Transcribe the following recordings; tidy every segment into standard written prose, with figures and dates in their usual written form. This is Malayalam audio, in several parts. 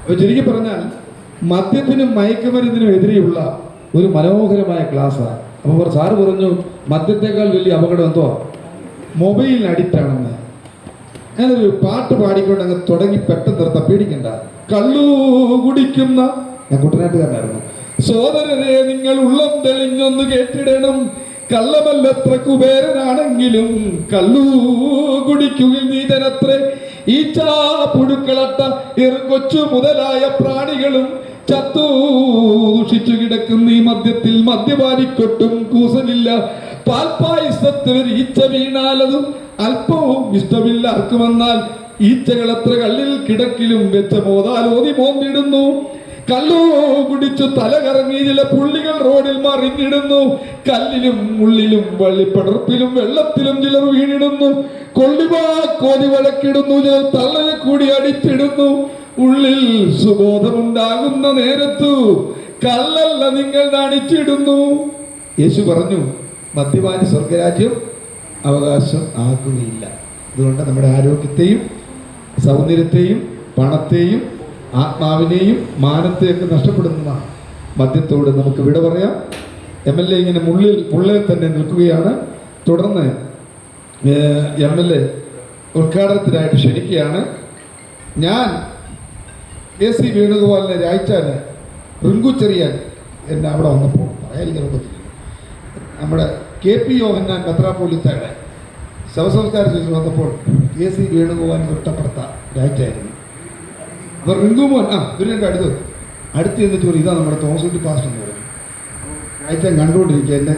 അപ്പോൾ ചുരുക്കി പറഞ്ഞാൽ മദ്യത്തിനും മയക്കുമരുന്നിനും എതിരെയുള്ള ഒരു മനോഹരമായ ക്ലാസ്സാണ്. അപ്പോൾ സാറ് പറഞ്ഞു മദ്യത്തേക്കാൾ വലിയ അപകടം എന്തോ മൊബൈലിന് അഡിക്റ്റ് ആണെന്ന്. ഞാനൊരു പാട്ട് പാടിക്കൊണ്ട് അങ്ങ് തുടങ്ങി പെട്ടെന്ന് നിർത്താൻ പേടിക്കണ്ട. കള്ളു കുടിക്കുന്ന, ഞാൻ കുട്ടനാട്ടുകാരനായിരുന്നു. സോദരരെ നിങ്ങൾ ഉള്ളം തെളിഞ്ഞൊന്ന് കേട്ടിടണം, കള്ളമല്ലത്ര കുബേരനാണെങ്കിലും കള്ളു കുടിക്കുകിൽ നീതനത്രേ. ഈച്ച പുഴുക്കളട്ട കൊച്ചു മുതലായ പ്രാണികളും ചത്തു ദുഷിച്ചു കിടക്കുന്ന ഈ മദ്യത്തിൽ മദ്യപാനിക്കൊട്ടും കൂസലില്ല. പാൽപ്പായസത്തിൽ ഒരു ഈച്ച വീണാലതും അല്പവും ഇഷ്ടമില്ല ആർക്കുമെന്നാൽ ഈച്ചകളത്ര കള്ളിൽ കിടക്കിലും വെച്ച മോതാലോതി മോന്തിടുന്നു. കള്ളു കുടിച്ചു തല കറങ്ങി ചില പുള്ളികൾ റോഡിൽ മറിഞ്ഞിടുന്നു. കല്ലിലും മുള്ളിലും വള്ളിപ്പടർപ്പിലും വെള്ളത്തിലും ചിലർ വീണിടുന്നു. കൊള്ളിവാ കോതി വഴക്കിടുന്നു, ചിലർ തള്ളയെ കൂടി അടിച്ചിടുന്നു. ഉള്ളിൽ സുബോധമുണ്ടാകുന്ന നേരത്തു കള്ളല്ല നിങ്ങൾ നടിച്ചിടുന്നു. യേശു പറഞ്ഞു മദ്യപാനി സ്വർഗരാജ്യം അവകാശം ആക്കുകയില്ല. അതുകൊണ്ട് നമ്മുടെ ആരോഗ്യത്തെയും സൗന്ദര്യത്തെയും പണത്തെയും ആത്മാവിനെയും മാനത്തെയൊക്കെ നഷ്ടപ്പെടുന്ന മദ്യത്തോട് നമുക്ക് വിട പറയാം. MLA ഇങ്ങനെ മുള്ളിൽ തന്നെ നിൽക്കുകയാണ്. തുടർന്ന് MLA ഉദ്ഘാടനത്തിനായിട്ട് ക്ഷണിക്കുകയാണ്. ഞാൻ KC വേണുഗോപാലിനെ രായിച്ചാന് റിങ്കു ചെറിയാൻ എന്നെ അവിടെ വന്നപ്പോൾ പറയാതിരിക്കാൻ പറ്റില്ല. നമ്മുടെ KP യോഹന്നാൻ മെത്രാപ്പോലീത്തയുടെ ശവസംസ്കാര ശേഷം വന്നപ്പോൾ KC വേണുഗോപാലിന് തൊട്ടപ്പുറത്ത രായിച്ചായിരുന്നു. അപ്പോൾ റിങ്കുമോൻ ഇവരുടെ അടുത്ത് ചെന്നിട്ട് പറയും ഇതാ നമ്മുടെ തോമസ് കുട്ടി പാസ്റ്റർ എന്ന് പറഞ്ഞു. രായിച്ചാൻ കണ്ടുകൊണ്ടിരിക്കുക. എന്നെ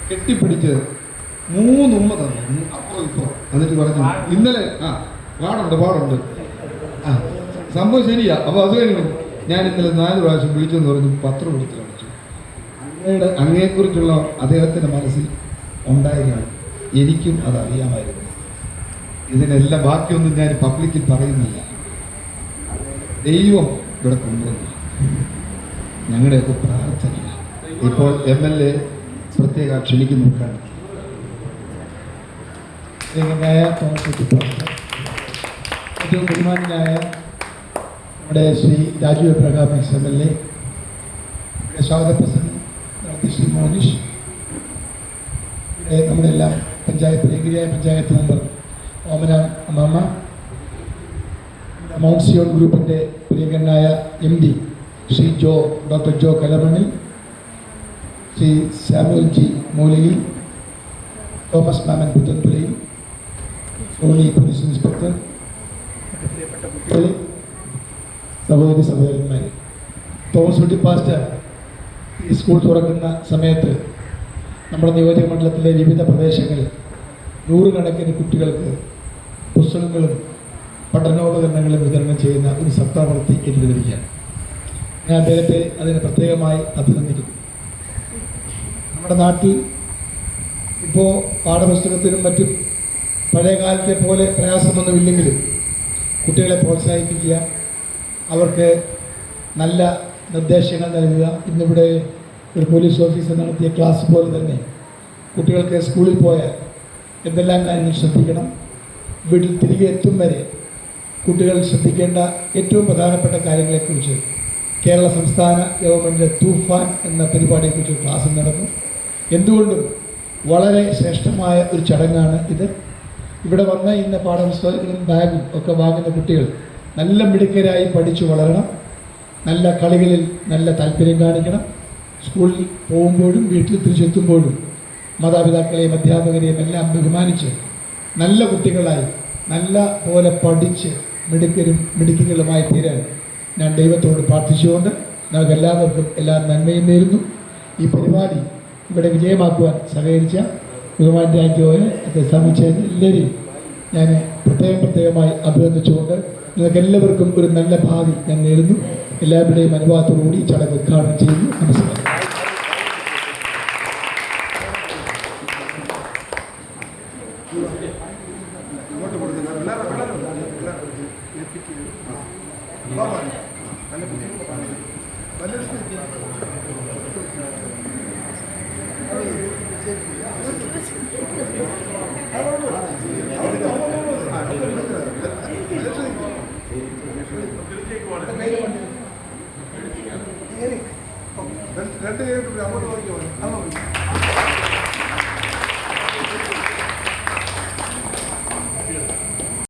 കെട്ടിപ്പിടിച്ച് 3 ഉമ്മ തന്നു, അപ്പുറം ഇപ്പോൾ. എന്നിട്ട് പറഞ്ഞു ഇന്നലെ പാടുണ്ട് സംഭവം ശരിയാ. അപ്പോൾ അത് കഴിഞ്ഞു ഞാൻ ഇന്നലെ 4 പ്രാവശ്യം വിളിച്ചെന്ന് പറഞ്ഞു പത്രം കൊടുത്ത് കാണിച്ചു. അങ്ങയെക്കുറിച്ചുള്ള അദ്ദേഹത്തിൻ്റെ മനസ്സിൽ ഉണ്ടായിരുന്നു. എനിക്കും അതറിയാമായിരുന്നു. ഇതിനെല്ലാം ബാക്കിയൊന്നും ഞാൻ പബ്ലിക്കിൽ പറയുന്നില്ല. ദൈവം ഇവിടെ കൊണ്ടുവന്നു ഞങ്ങളുടെയൊക്കെ പ്രാർത്ഥന. ഇപ്പോൾ MLA പ്രത്യേക ക്ഷണിക്കുന്നുണ്ടാണ്. ഏറ്റവും ബഹുമാനായ നമ്മുടെ ശ്രീ രാജു എബ്രഹാം MLA, ഇവിടെ സ്വാഗത പ്രസംഗം നടത്തിയ ശ്രീ മോനിഷ്, ഇവിടെ നമ്മുടെ എല്ലാം പ്രിയങ്കരിയായ പഞ്ചായത്ത് മെമ്പർ ഓമന അമ്മാമ്മ, മൗണ്ട് സിയോൺ ഗ്രൂപ്പിൻ്റെ പ്രിയങ്കരനായ MD ശ്രീ ഡോക്ടർ ജോ കലമണി, ശ്രീ സാമുവൽ G മൂലയിൽ, തോമസ് മാമൻ പുത്തൻപുരയിൽ, സോണി പോലീസ് ഇൻസ്പെക്ടർ, പ്രിയപ്പെട്ട കുട്ടികളെ, സഹോദരന്മാരെ, തോമസ് കുട്ടി പാസ്റ്റർ ഈ സ്കൂൾ തുറക്കുന്ന സമയത്ത് നമ്മുടെ നിയോജക മണ്ഡലത്തിലെ വിവിധ പ്രദേശങ്ങളിൽ 100 കണക്കിന് കുട്ടികൾക്ക് പുസ്തകങ്ങളും പഠനോപകരണങ്ങളും വിതരണം ചെയ്യുന്ന ഒരു സപ്താഹവൃത്തി ഏറ്റെടുത്തിരിക്കുകയാണ്. ഞാൻ അദ്ദേഹത്തെ അതിന് പ്രത്യേകമായി അഭിനന്ദിക്കുന്നു. നമ്മുടെ നാട്ടിൽ ഇപ്പോൾ പാഠപുസ്തകത്തിനും മറ്റും പഴയ കാലത്തെ പോലെ പ്രയാസമൊന്നുമില്ലെങ്കിലും കുട്ടികളെ പ്രോത്സാഹിപ്പിക്കുക, അവർക്ക് നല്ല നിർദ്ദേശങ്ങൾ നൽകുക. ഇന്നിവിടെ ഒരു പോലീസ് ഓഫീസർ നടത്തിയ ക്ലാസ് പോലെ തന്നെ കുട്ടികൾക്ക് സ്കൂളിൽ പോയാൽ എന്തെല്ലാം കാര്യങ്ങൾ ശ്രദ്ധിക്കണം, വീട്ടിൽ തിരികെ എത്തും വരെ കുട്ടികൾ ശ്രദ്ധിക്കേണ്ട ഏറ്റവും പ്രധാനപ്പെട്ട കാര്യങ്ങളെക്കുറിച്ച് കേരള സംസ്ഥാന ഗവൺമെൻറ് തൂഫാൻ എന്ന പരിപാടിയെക്കുറിച്ച് ക്ലാസ് നടന്നു. എന്തുകൊണ്ടും വളരെ ശ്രേഷ്ഠമായ ഒരു ചടങ്ങാണ് ഇത്. ഇവിടെ വന്ന ഇന്ന് പാഠപുസ്തകങ്ങളും ബാഗും ഒക്കെ വാങ്ങുന്ന കുട്ടികൾ നല്ല മിടുക്കരായി പഠിച്ചു വളരണം, നല്ല കളികളിൽ നല്ല താല്പര്യം കാണിക്കണം. സ്കൂളിൽ പോകുമ്പോഴും വീട്ടിൽ തിരിച്ചെത്തുമ്പോഴും മാതാപിതാക്കളെയും അധ്യാപകരെയും എല്ലാം ബഹുമാനിച്ച് നല്ല കുട്ടികളായി നല്ല പോലെ പഠിച്ച് മിടുക്കികളുമായി തീരാൻ ഞാൻ ദൈവത്തോട് പ്രാർത്ഥിച്ചുകൊണ്ട് നമുക്ക് എല്ലാവർക്കും എല്ലാ നന്മയും നേരുന്നു. ഈ പരിപാടി ഇവിടെ വിജയമാക്കുവാൻ സഹകരിച്ച ബഹുമാന്യരാജ്യോയെ ശ്രമിച്ച എല്ലാവരെയും ഞാൻ പ്രത്യേകമായി അഭിനന്ദിച്ചുകൊണ്ട് നിങ്ങൾക്ക് എല്ലാവർക്കും ഒരു നല്ല ഭാവി ഞാൻ നേരുന്നു. എല്ലാവരുടെയും അനുവാദത്തോടുകൂടി ചടങ്ങ് ഉദ്ഘാടനം ചെയ്യുന്നു. നമസ്കാരം. Take one. രണ്ട് കൈ അങ്ങോട്ട് നോക്കിയോ